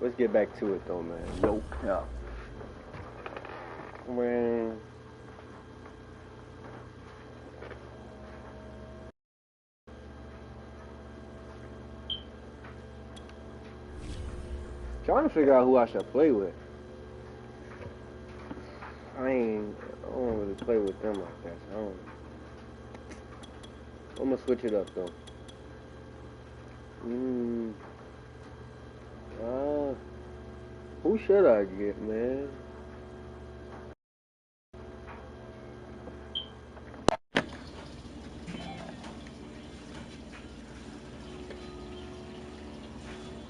Let's get back to it though, man. Nope. Yeah. Man. Trying to figure out who I should play with. I don't really play with them like that. So I'm gonna switch it up though. Who should I get, man?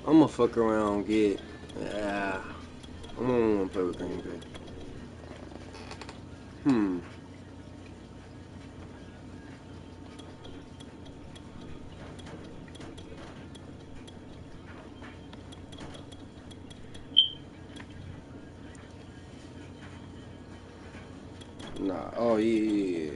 I'm gonna fuck around and get. I'm gonna wanna play with Green Bay. Nah. Oh yeah.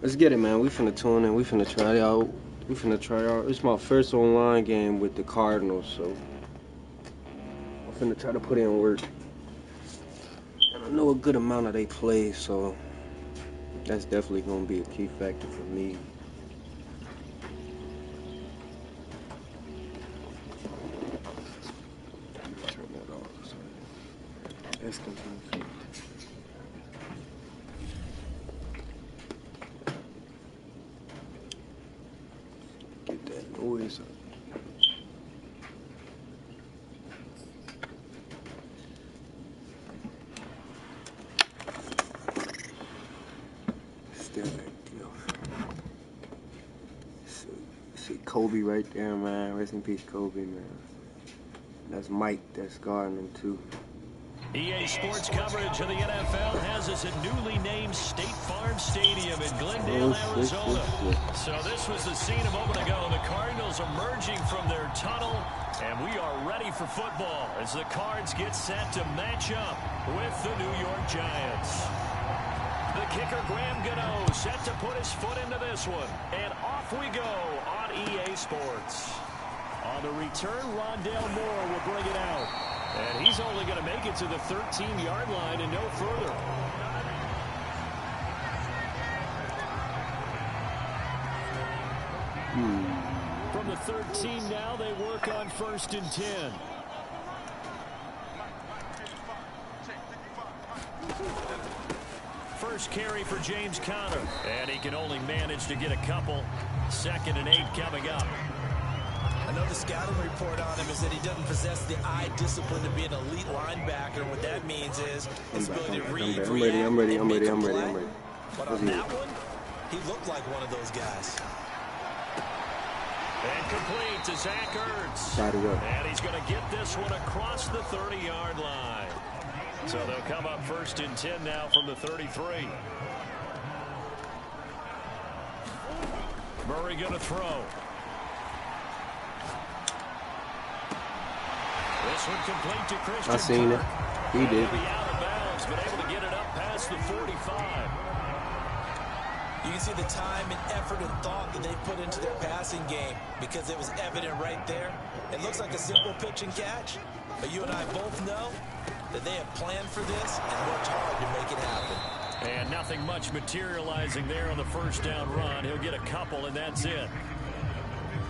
Let's get it, man. We finna tune in. We finna try it out. It's my first online game with the Cardinals, so I'm finna try to put in work. And I know a good amount of they play, so that's definitely gonna be a key factor for me. Turn that off. That's confusing. Get that noise up. Still that deal. See Kobe right there, man. Rest in peace, Kobe, man. That's Mike that's guarding him too. EA Sports coverage of the NFL has us at newly named State Farm Stadium in Glendale, Arizona. So this was the scene a moment ago. The Cardinals emerging from their tunnel, and we are ready for football as the Cards get set to match up with the New York Giants. The kicker, Graham Gano, set to put his foot into this one. And off we go on EA Sports. On the return, Rondale Moore will bring it out. And he's only going to make it to the 13-yard line and no further. From the 13 now, they work on 1st and 10. First carry for James Conner. And he can only manage to get a couple. 2nd and 8 coming up. I know the scouting report on him is that he doesn't possess the eye discipline to be an elite linebacker. What that means is his ability to read, I'm ready. But on that one, he looked like one of those guys. And complete to Zach Ertz. And he's going to get this one across the 30-yard line. So they'll come up 1st and 10 now from the 33. Murray going to throw. This one complete to Christian. I seen it. He did. Out of bounds, but able to get it up past the 45. You can see the time and effort and thought that they put into their passing game because it was evident right there. It looks like a simple pitch and catch, but you and I both know that they have planned for this and worked hard to make it happen. And nothing much materializing there on the 1st down run. He'll get a couple, and that's it.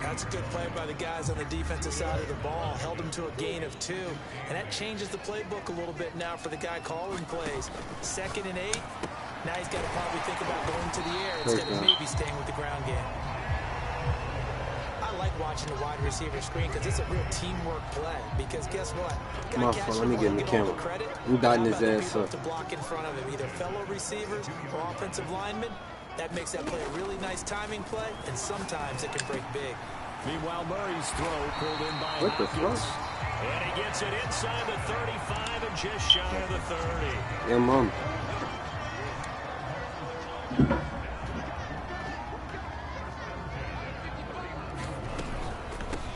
That's a good play by the guys on the defensive side of the ball. Held him to a gain of 2. And that changes the playbook a little bit now for the guy calling plays. 2nd and 8. Now he's got to probably think about going to the air instead of maybe staying with the ground game. I like watching the wide receiver screen because it's a real teamwork play. Because guess what? My fault. Let me get in the camera. I'm dotting his ass up. To block in front of him, either fellow receivers or offensive linemen. That makes that play a really nice timing play, and sometimes it can break big. Meanwhile, Murray's throw pulled in by what the fuck? And he gets it inside the 35 and just shy of the 30. Yeah, Mom.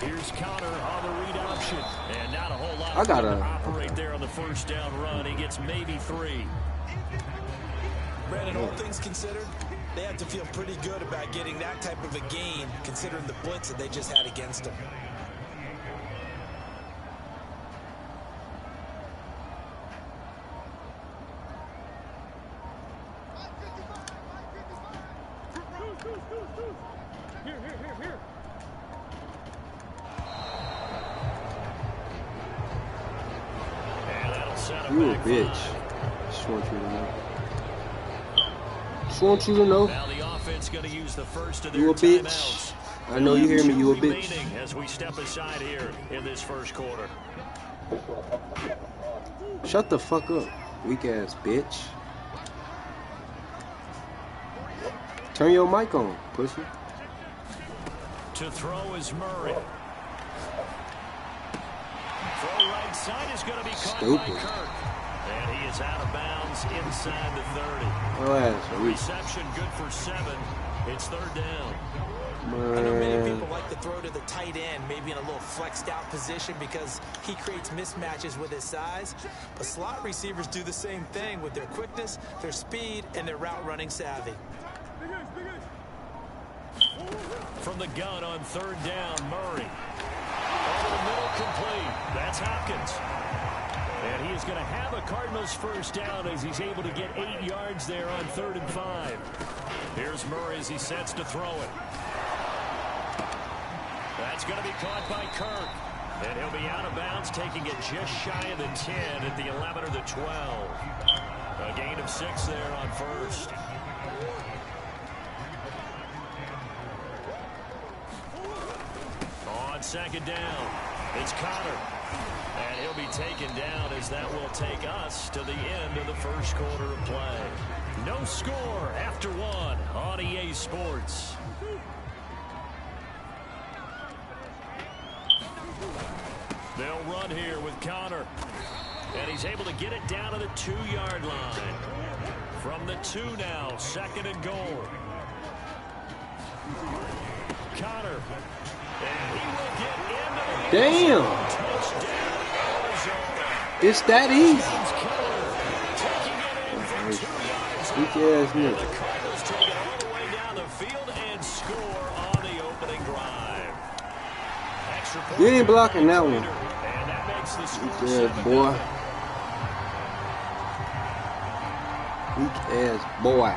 Here's Conner on the read option. And not a whole lot to operate there on the 1st down run. He gets maybe 3. Brandon, all things considered, they have to feel pretty good about getting that type of a gain, considering the blitz that they just had against them. You a bitch. Just want you to know. Just want you to know. Now the offense going to use the first of their You a bitch. timeouts. I know you hear me. You a bitch. As we step aside here in this first quarter. Shut the fuck up, weak ass bitch. Turn your mic on, pussy. To throw is Murray. Throw right side is going to be caught by Kirk. And he is out of bounds inside the 30. Oh, that's the reception good for 7. It's third down. I know many people like to throw to the tight end, maybe in a little flexed out position because he creates mismatches with his size. But slot receivers do the same thing with their quickness, their speed, and their route running savvy. From the gun on third down, Murray. Over the middle, complete. That's Hopkins. And he is going to have a Cardinals first down as he's able to get 8 yards there on 3rd and 5. Here's Murray as he sets to throw it. That's going to be caught by Kirk. And he'll be out of bounds, taking it just shy of the 10 at the 11 or the 12. A gain of 6 there on first. On second down, it's Connor. And he'll be taken down as that will take us to the end of the first quarter of play. No score after 1 on EA Sports. They'll run here with Connor. And he's able to get it down to the 2-yard line. From the 2 now, 2nd and goal. Connor. And he will get into the damn. It's that easy. Weak ass nigga. The Cardinals take it all the way down the field and score on the opening drive. You ain't blocking that one. And that makes the score weak ass boy. Weak ass boy.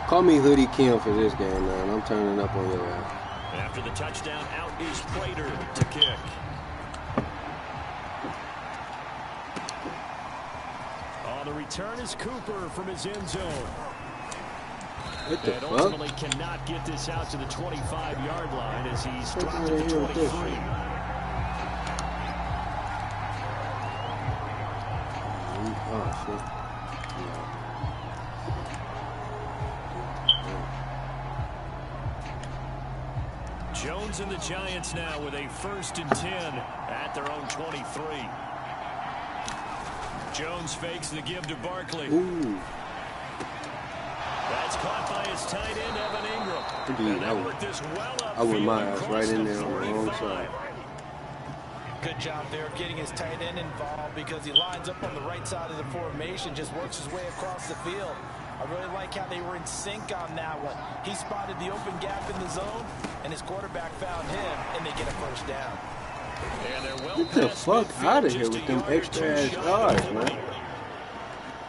Call me Hoodie Kim for this game, man. I'm turning up on your ass. After the touchdown, out is Prater to kick. On the return is Cooper from his end zone. What the and fuck? ultimately cannot get this out to the 25-yard line as he's dropped to the 23. Oh, shit. Jones and the Giants now with a 1st and 10 at their own 23. Jones fakes the give to Barkley. Ooh. That's caught by his tight end, Evan Ingram. Indeed, I went my ass right in there on the wrong side. Good job there getting his tight end involved because he lines up on the right side of the formation, just works his way across the field. I really like how they were in sync on that one. He spotted the open gap in the zone, and his quarterback found him, and they get a first down. Get the fuck out of here with them extra ass yards, man.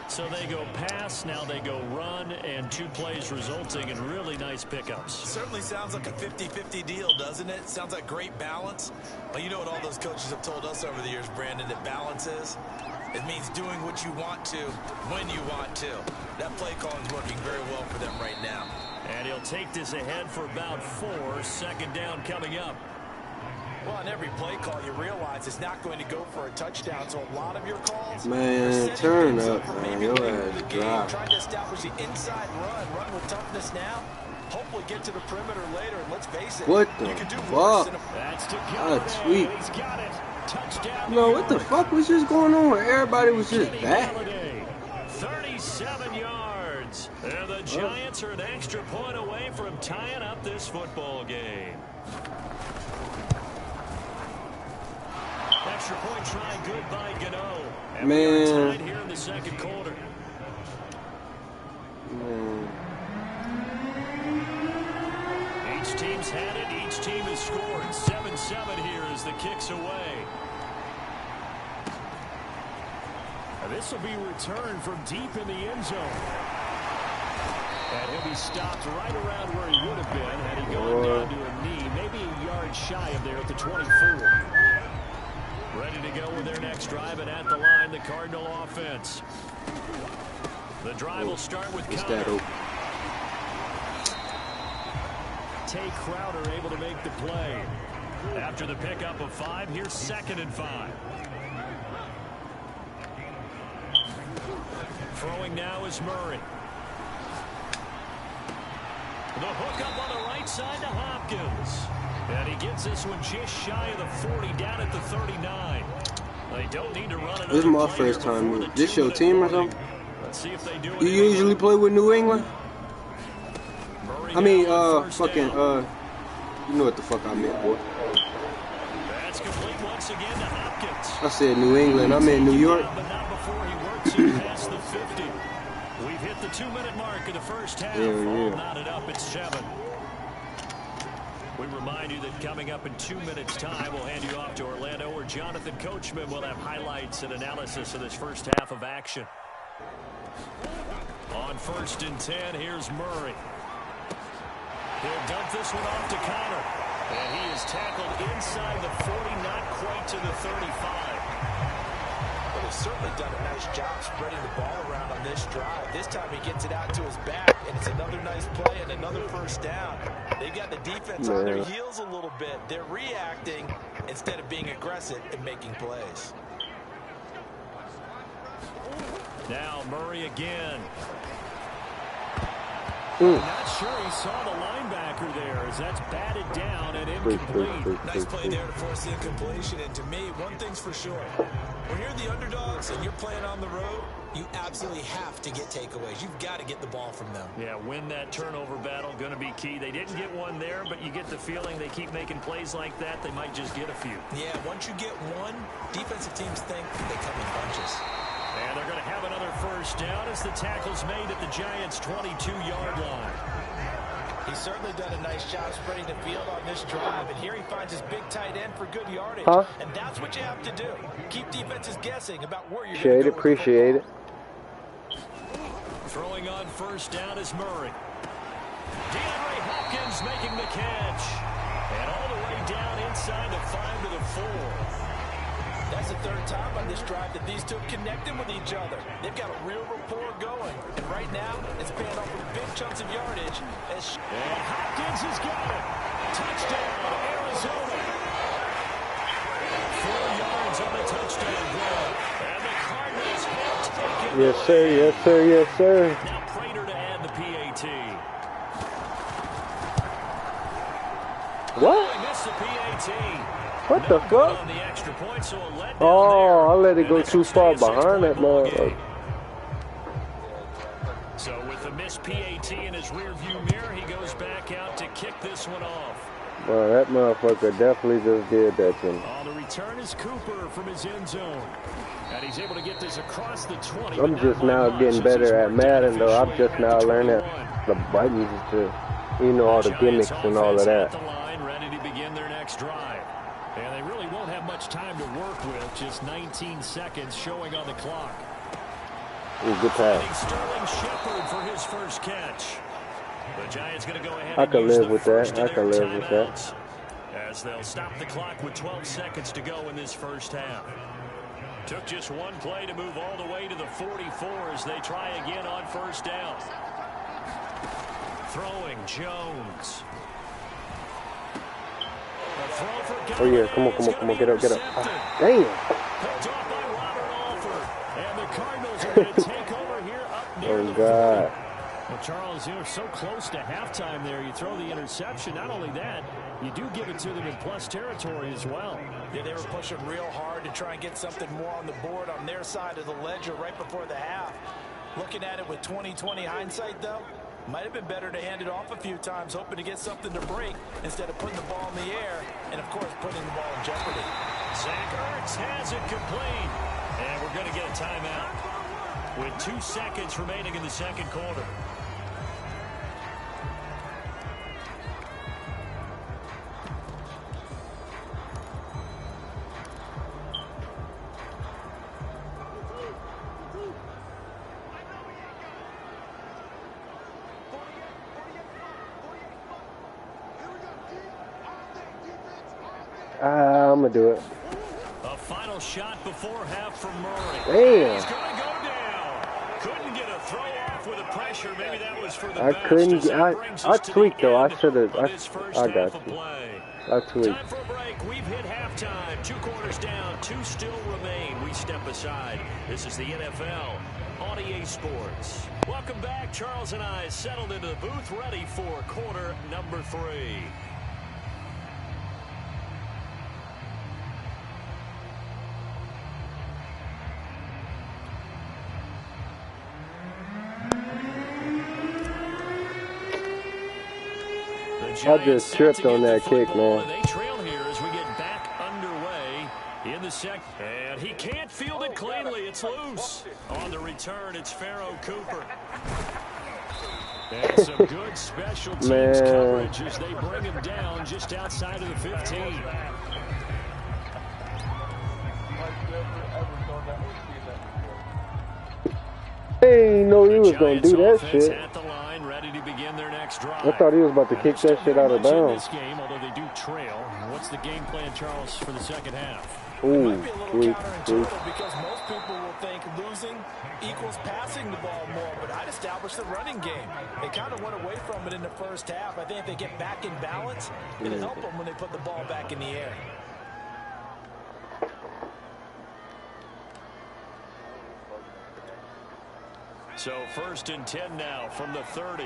So they go pass, now they go run, and 2 plays resulting in really nice pickups. Certainly sounds like a 50-50 deal, doesn't it? Sounds like great balance. Well, you know what all those coaches have told us over the years, Brandon, that balance is? It means doing what you want to, when you want to. That play calling is working very well for them right now. And he'll take this ahead for about 4, 2nd down coming up. Well, on every play call, you realize it's not going to go for a touchdown, so a lot of your calls... Man, turn up, man. Your ass dry. Trying to establish the inside run with toughness now. Hopefully get to the perimeter later, and let's face it. What the fuck? That's to sweet. He's got it. Touchdown. No, what the fuck was just going on where everybody was just back? 37 yards. And the Giants are an extra point away from tying up this football game. extra point try good by Gano. And Man. we are tied here in the second quarter. Man. Each team's had it. Each team has scored. 7-7 here as the kick's away. And this will be returned from deep in the end zone. And he'll be stopped right around where he would have been had he gone down to a knee, maybe a yard shy of there at the 24. Ready to go with their next drive, and at the line, the Cardinal offense. The drive will start with Connor. Tay Crowder able to make the play. After the pickup of 5, here's 2nd and 5. Throwing now is Murray. The hook up on the right side to Hopkins. And he gets this one just shy of the 40, down at the 39. They don't need to run another. This is my first time. This your team or something? Let's see if they do it. You usually play with New England? I mean, fucking, you know what the fuck I meant, boy. That's complete once again to Hopkins. I said New England. I'm in New York. But not before he works it past the 50. We've hit the 2-minute mark in the first half. All knotted up at 7. We remind you that coming up in 2 minutes' time, we'll hand you off to Orlando, where Jonathan Coachman will have highlights and analysis of this first half of action. On 1st and 10, here's Murray. He'll dump this one off to Connor. And he is tackled inside the 40, not quite to the 35. Well, he's certainly done a nice job spreading the ball around on this drive. This time he gets it out to his back, and it's another nice play and another first down. They got the defense on their heels a little bit. They're reacting instead of being aggressive and making plays. Now Murray again. Not sure he saw the linebacker there, as that's batted down and incomplete. Nice play there to force the incompletion. And to me, one thing's for sure. When you're the underdogs and you're playing on the road, you absolutely have to get takeaways. You've got to get the ball from them. Yeah, win that turnover battle, going to be key. They didn't get one there, but you get the feeling they keep making plays like that, they might just get a few. Yeah, once you get one, defensive teams think they come in bunches. And they're going to have another first down as the tackle's made at the Giants' 22-yard line. He's certainly done a nice job spreading the field on this drive, and here he finds his big tight end for good yardage. And that's what you have to do. Keep defenses guessing about where you're going to go. Appreciate it. Throwing on first down is Murray. DeAndre Hopkins making the catch. And all the way down inside the 5 to the 4. That's the 3rd time on this drive that these two have connected with each other. They've got a real rapport going. And right now, it's paying off with big chunks of yardage. And Hopkins has got it. Touchdown, Arizona. 4 yards on the touchdown run. And the Cardinals have taken Yes, sir. Yes, sir. Yes, sir. Now Prater to add the PAT. What? They missed the PAT. What the fuck? On the extra point, so a letdown Oh, I there. let it go too far behind that motherfucker. So with the missed PAT in his rearview mirror, he goes back out to kick this one off. Bro, that motherfucker definitely just did that to me. On the return is Cooper from his end zone. And he's able to get this across the 20. I'm just now getting better at Madden, though. I'm just now learning the buttons to, you know, all the gimmicks and all of that. The line, ready to begin their next drive. And they really won't have much time to work with. Just 19 seconds showing on the clock. Ooh, good pass. Sterling Shepard for his first catch. The Giants going to go ahead I and can use live the with first that. of I can their live with that. timeouts, as they'll stop the clock with 12 seconds to go in this first half. Took just one play to move all the way to the 44 as they try again on first down. Throwing Jones. Oh yeah, come on, come on, come on, get up, get up. Ah, damn. Picked off by Robert Alford. And the Cardinals are going to take over here up near Oh the God. Well, Charles, you're so close to halftime there. You throw the interception. Not only that, you do give it to them in plus territory as well. Yeah, they were pushing real hard to try and get something more on the board on their side of the ledger right before the half. Looking at it with 20/20 hindsight, though, might have been better to hand it off a few times, hoping to get something to break instead of putting the ball in the air and, of course, putting the ball in jeopardy. Zach Ertz has it complete. And we're going to get a timeout with 2 seconds remaining in the second quarter. I'm going to do it. A final shot before half from Murray. Damn. He's going to go down. Couldn't get a throw off with the pressure. Maybe that was for the I best. couldn't. I tweaked though. I should have. I got you. I tweaked. Time for a break. We've hit halftime. 2 quarters down. 2 still remain. We step aside. This is the NFL on EA Sports. Welcome back. Charles and I settled into the booth, ready for quarter number 3. I just tripped on that kick, man. They trail here as we get back underway in the second. And he can't field it cleanly. It's loose. On the return, it's Pharaoh Cooper. And some good special teams coverage as they bring him down just outside of the 15. Hey, no, he was going to do that shit. At the line, ready to begin their next drive. I thought he was about to kick that shit out of bounds. This game, although they do trail. What's the game plan, Charles, for the second half? Ooh, because most people will think losing equals passing the ball more, but I'd establish the running game. They kind of went away from it in the first half. I think if they get back in balance, it'll help them when they put the ball back in the air. So 1st and 10 now from the 30.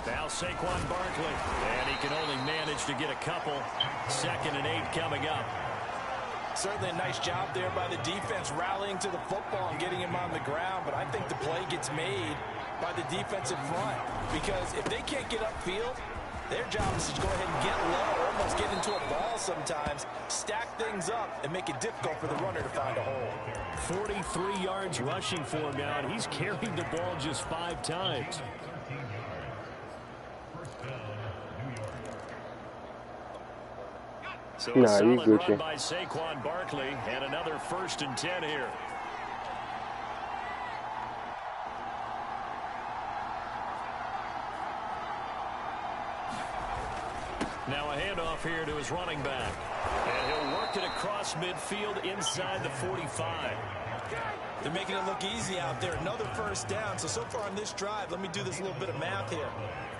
Now Saquon Barkley, and he can only manage to get a couple. 2nd and 8 coming up. Certainly a nice job there by the defense rallying to the football and getting him on the ground, but I think the play gets made by the defensive front because if they can't get upfield, their job is to go ahead and get low, almost get into a ball sometimes, stack things up, and make it difficult for the runner to find a hole. 43 yards rushing for him now, and he's carried the ball just 5 times. So a solid run by Saquon Barkley, and another 1st and 10 here. Now a handoff here to his running back. And he'll work it across midfield inside the 45. They're making it look easy out there. Another 1st down. So far on this drive, let me do this little bit of math here.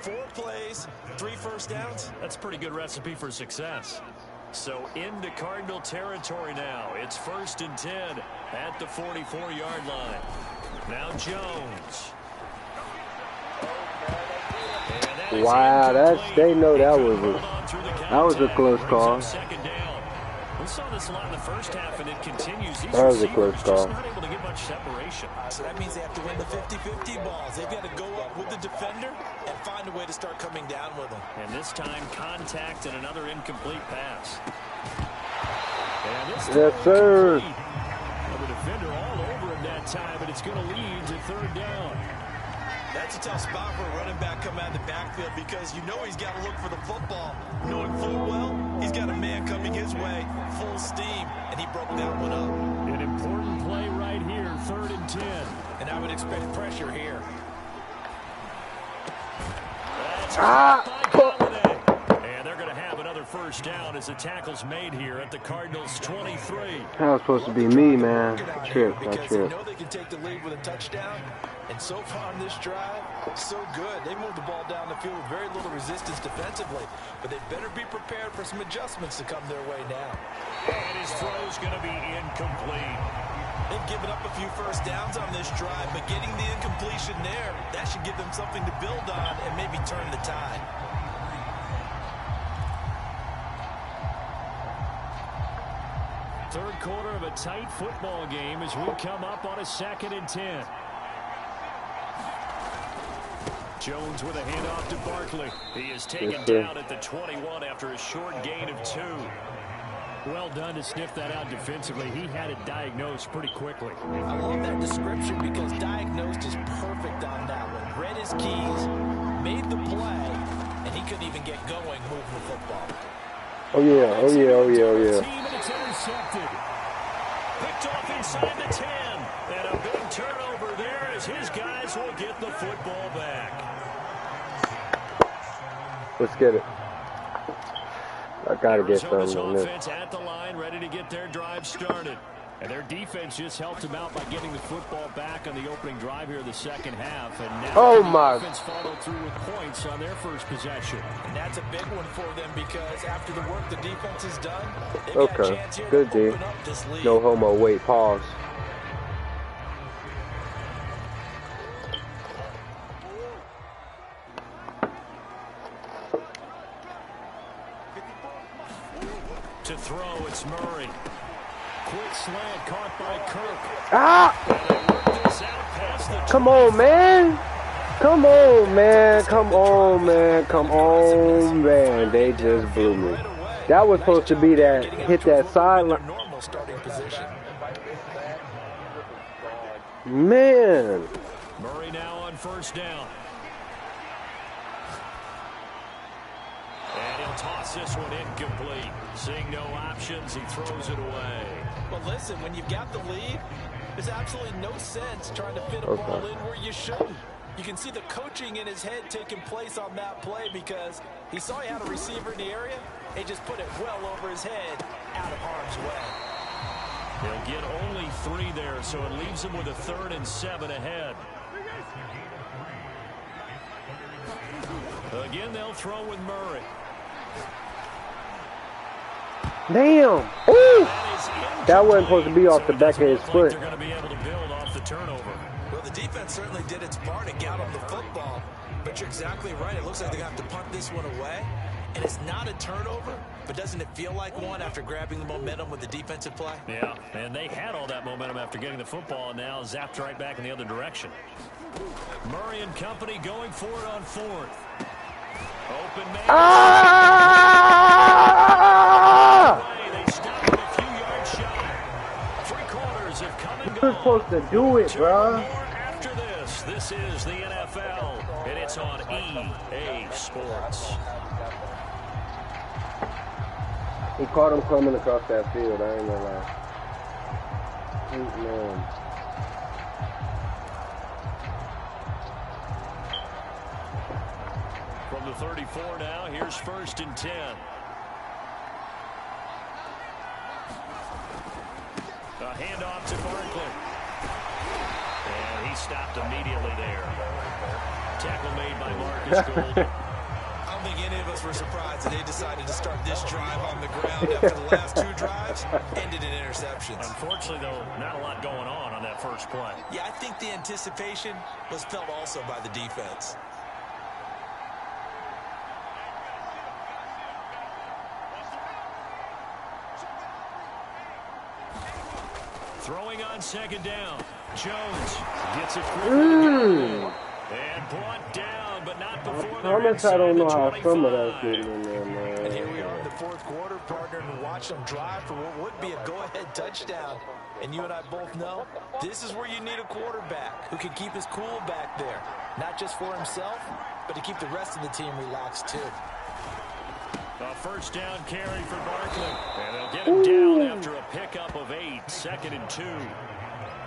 4 plays, 3 1st downs. That's a pretty good recipe for success. So into Cardinal territory now. It's 1st and 10 at the 44-yard line. Now Jones. Wow, they know that was a close call. We saw this a lot in the first half, and it continues. That was a close call. Just not able to get much separation. So that means they have to win the 50-50 balls. They've got to go up with the defender and find a way to start coming down with them. And this time, contact and another incomplete pass. And this yes, sir. The defender all over him that time, but it's going to lead to 3rd down. That's a tough spot for a running back coming out of the backfield because you know he's got to look for the football. Knowing full well, he's got a man coming his way, full steam, and he broke that one up. An important play right here, 3rd and 10. And I would expect pressure here. That's and they're going to have another 1st down as the tackle's made here at the Cardinals' 23. That was supposed to be me, man. I tripped. Because they know they can take the lead with a touchdown. And so far on this drive, so good. They moved the ball down the field with very little resistance defensively. But they better be prepared for some adjustments to come their way now. And his throw's going to be incomplete. They've given up a few 1st downs on this drive, but getting the incompletion there, that should give them something to build on and maybe turn the tide. Third quarter of a tight football game as we come up on a 2nd and 10. Jones with a handoff to Barkley. He is taken down at the 21 after a short gain of 2. Well done to sniff that out defensively. He had it diagnosed pretty quickly. I love that description because diagnosed is perfect on that one. Read his keys, made the play, and he couldn't even get going moving the football. Oh yeah, oh yeah, oh yeah, oh yeah. Team and it's intercepted. Picked off inside the 10. And a big turnover there as his guys will get the football back. Let's get it. I gotta get Arizona's something on this. offense at the line, ready to get their drive started. And their defense just helped them out by getting the football back on the opening drive here in the second half. And now the offense followed through with points on their first possession. And that's a big one for them because after the work the defense has done, they've got a chance here good to D. open up this lead. No homo, wait, pause. To throw, it's Murray. Quick slant caught by Kirk. Ah! Come on, man. Come on, man. Come on, man. Come on, man. They just blew me. That was supposed to be that, hit that sideline. Man. Murray now on first down. And he'll toss this one incomplete. Seeing no options, he throws it away. Well, listen, when you've got the lead, there's absolutely no sense trying to fit a ball in where you shouldn't. You can see the coaching in his head taking place on that play because he saw he had a receiver in the area. He just put it well over his head, out of harm's way. He'll get only 3 there, so it leaves him with a 3rd and 7 ahead. Again, they'll throw with Murray. Damn! Ooh! That wasn't supposed to be off the back of his foot. They're going to be able to build off the turnover. Well, the defense certainly did its part to get on the football, but you're exactly right. It looks like they're going to have to punt this one away, and it's not a turnover, but doesn't it feel like one after grabbing the momentum with the defensive play? Yeah, and they had all that momentum after getting the football, and now zapped right back in the other direction. Murray and company going for it on 4th. Open man. They stopped him a few yards shy. 3 quarters have come and gone. You're supposed to do it, bro. After this is the NFL, and it's on EA Sports. He caught him coming across that field. I ain't gonna lie. Man. From the 34 now, here's 1st and 10. A handoff to Barkley. And he stopped immediately there. Tackle made by Marcus Golden. I don't think any of us were surprised that they decided to start this drive on the ground after the last 2 drives ended in interceptions. Unfortunately, though, not a lot going on that first play. Yeah, I think the anticipation was felt also by the defense. Throwing on 2nd down. Jones gets it quickly. And brought down, but not before I don't know how some of that's getting in there, man. And here we are in the 4th quarter, partner, and watch them drive for what would be a go-ahead touchdown. And you and I both know this is where you need a quarterback who can keep his cool back there. Not just for himself, but to keep the rest of the team relaxed, too. A 1st down carry for Barkley. And they'll get him down after a pickup of 8. 2nd and 2.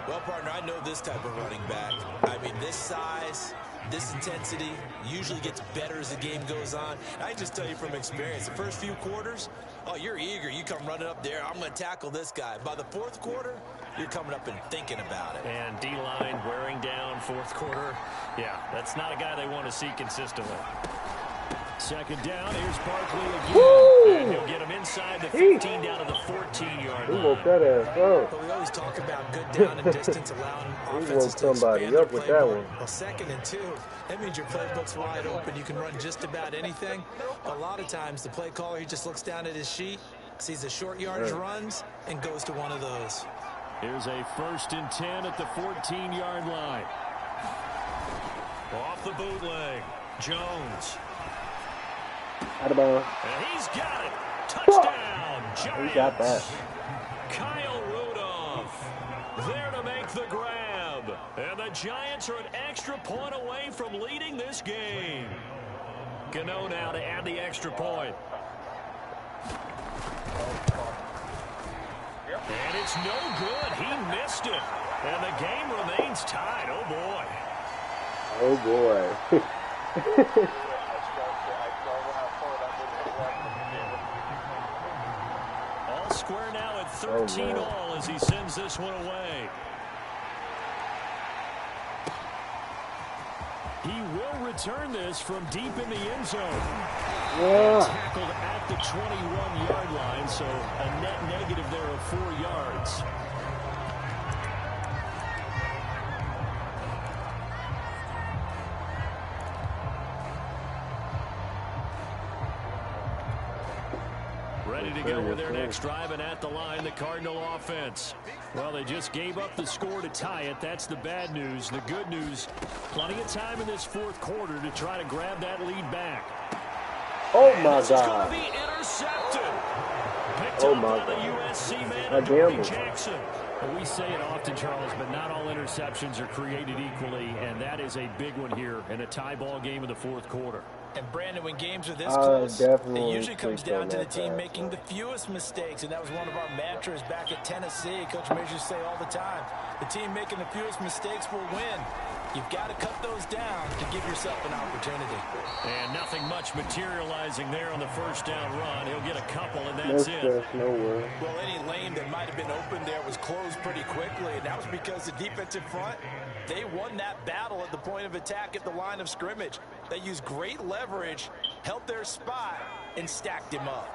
Well, partner, I know this type of running back. I mean, this size, this intensity usually gets better as the game goes on. I can just tell you from experience, the first few quarters, oh, you're eager. You come running up there, I'm going to tackle this guy. By the 4th quarter, you're coming up and thinking about it. And D-line wearing down 4th quarter. Yeah, that's not a guy they want to see consistently. 2nd down, here's Barkley again. And he'll get him inside the 15 down to the 14-yard line. Woke that ass up. But we always talk about good down and distance, allowing offenses to somebody expand their up with that playbook. one. Well, 2nd and 2, that means your playbook's wide open. You can run just about anything. A lot of times, the play caller, he just looks down at his sheet, sees the short yardage runs, and goes to one of those. Here's a 1st and 10 at the 14-yard line. Off the bootleg. Jones. Out of bounds. And he's got it. Touchdown, Giants. He got that. Kyle Rudolph there to make the grab. And the Giants are an extra point away from leading this game. Gano now to add the extra point. And it's no good. He missed it. And the game remains tied. Oh, boy. Oh, boy. All square now at 13 all as he sends this one away. He will return this from deep in the end zone. Yeah. Tackled at the 21-yard line, so a net negative there of 4 yards. Ready to go with their next drive, and at the line, the Cardinal offense. Well, they just gave up the score to tie it. That's the bad news. The good news, plenty of time in this fourth quarter to try to grab that lead back. Oh, and my this God. is going to be intercepted. Picked Oh, up my by the God. USC man, I Dory gambled. Jackson. Well, we say it often, Charles, but not all interceptions are created equally, and that is a big one here in a tie ball game in the fourth quarter. And Brandon, when games are this close, it definitely usually comes clicked on down to the that team pass, making the fewest mistakes, and that was one of our mantras back at Tennessee. Coach Majors say all the time, the team making the fewest mistakes will win. You've got to cut those down to give yourself an opportunity. And nothing much materializing there on the first down run. He'll get a couple, and that's No it. stress, no worry. Well, any lane that might have been open there was closed pretty quickly, and that was because the defensive front, they won that battle at the point of attack at the line of scrimmage. They used great leverage, held their spot, and stacked him up.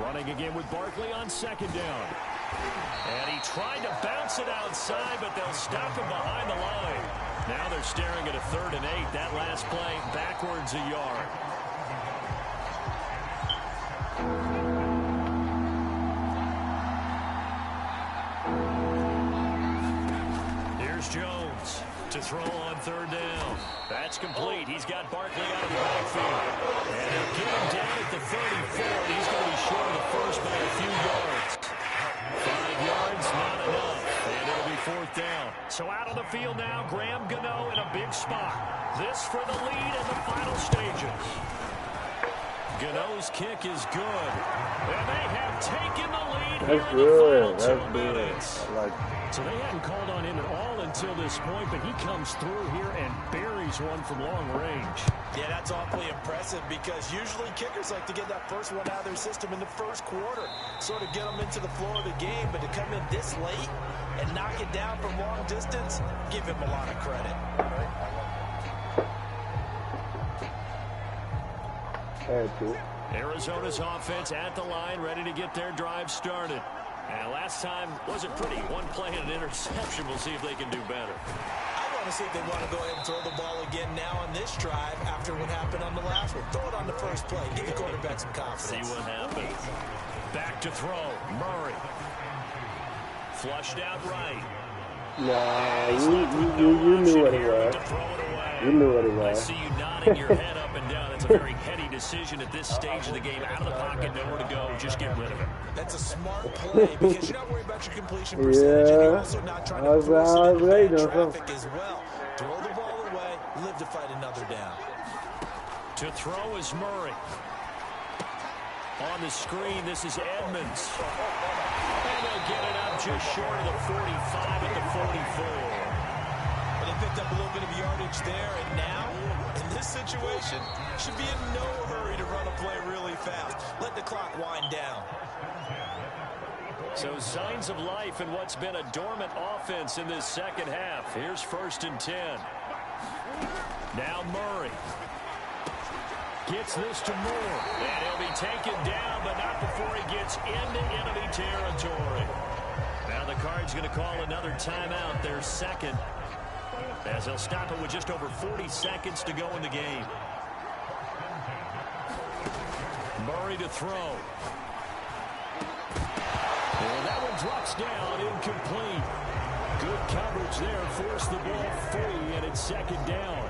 Running again with Barkley on second down. And he tried to bounce it outside, but they'll stop him behind the line. Now they're staring at a 3rd and 8. That last play backwards a yard. Here's Jones to throw on 3rd down. That's complete. He's got Barkley out of the backfield. And they'll get him down at the 34. He's going to be short of the first by a few yards. 5 yards, not enough. And it'll be 4th down. So out on the field now, Graham Gano in a big spot. This for the lead in the final stages. Gano's kick is good. And they have taken the lead That's here in the final good. 2 That's good. minutes. I like So they hadn't called on him at all until this point, but he comes through here and buries one from long range. Yeah, that's awfully impressive because usually kickers like to get that first one out of their system in the first quarter, sort of get them into the flow of the game, but to come in this late and knock it down from long distance, give him a lot of credit. Arizona's offense at the line, ready to get their drive started. And last time wasn't pretty. One play and an interception. We'll see if they can do better. I want to see if they want to go ahead and throw the ball again now on this drive after what happened on the last one. Throw it on the first play. Give the quarterback some confidence. See what happens. Back to throw. Murray. Flushed out right. Nah, you knew what it was. You knew what it I was. see you nodding your head up and down. That's a very heady decision at this stage of the game. Out of the pocket, nowhere to go. Just get rid of it. That's a smart play because you're not worried about your completion percentage, and you're also not trying to force it into bad traffic as well. Throw the ball away, live to fight another down. To throw is Murray. On the screen, this is Edmonds. And they'll get it up just short of the 45 at the 44. But they picked up a little bit of yardage there, and now, in this situation, should be in no hurry to run a play really fast. Let the clock wind down. So signs of life in what's been a dormant offense in this second half. Here's 1st and 10. Now Murray. Gets this to Moore. And he'll be taken down, but not before he gets into enemy territory. Now the Cards going to call another timeout, their second, as they'll stop it with just over 40 seconds to go in the game. Murray to throw. And that one drops down, incomplete. Good coverage there, forced the ball free, and it's second down.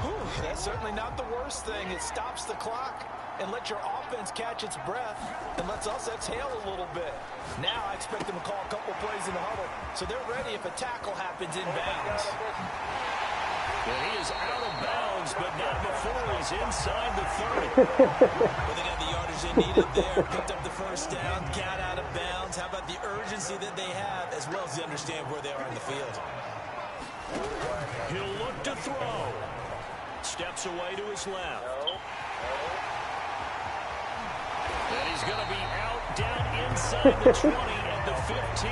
Whew, that's certainly not the worst thing. It stops the clock and lets your offense catch its breath and lets us exhale a little bit. Now I expect them to call a couple plays in the huddle so they're ready if a tackle happens inbounds. And he is out of bounds, but not before he's inside the 30. Well, they got the yardage they needed there. Picked up the first down, got out of bounds. How about the urgency that they have, as well as they understand where they are in the field? He'll look to throw. Steps away to his left. And he's going to be out down inside the 20 at the 15.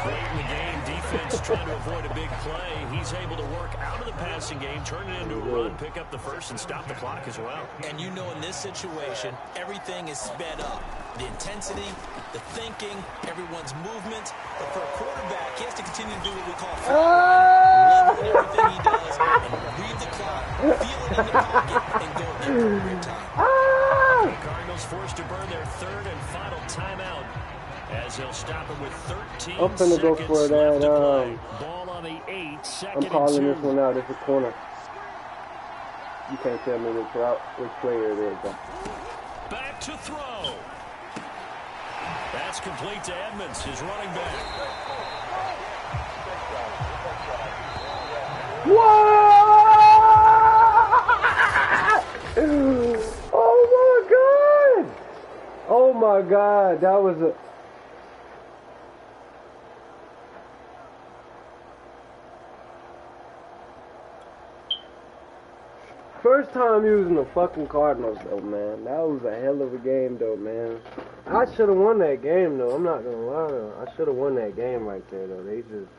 Late in the game, defense trying to avoid a big play. He's able to work out of the passing game, turn it into a run, pick up the first, and stop the clock as well. And you know in this situation, everything is sped up. The intensity, the thinking, everyone's movement. But for a quarterback, he has to continue to do what we call level in everything he does, and read the clock, feel it in the pocket, and go at the appropriate time. The Cardinals forced to burn their third and final timeout, as they'll stop it with 13 I'm finna go for that. Ball on the 8, second I'm calling and 2. this one out. It's a corner. You can't tell me which player it is, though. Back to throw. That's complete to Edmonds, his running back. Whoa! Oh my God! Oh my God! That was a. First time using the fucking Cardinals, though, man. That was a hell of a game, though, man. I should have won that game, though. I'm not gonna lie, though. I should have won that game right there, though. They just...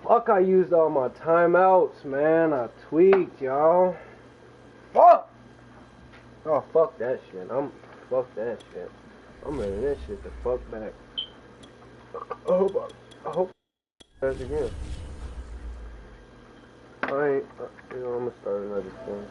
Fuck, I used all my timeouts, man. I tweaked, y'all. Fuck! Oh, fuck that shit. Fuck that shit. I'm ready that shit to fuck back. I hope that's again. I ain't, I'm gonna start another thing.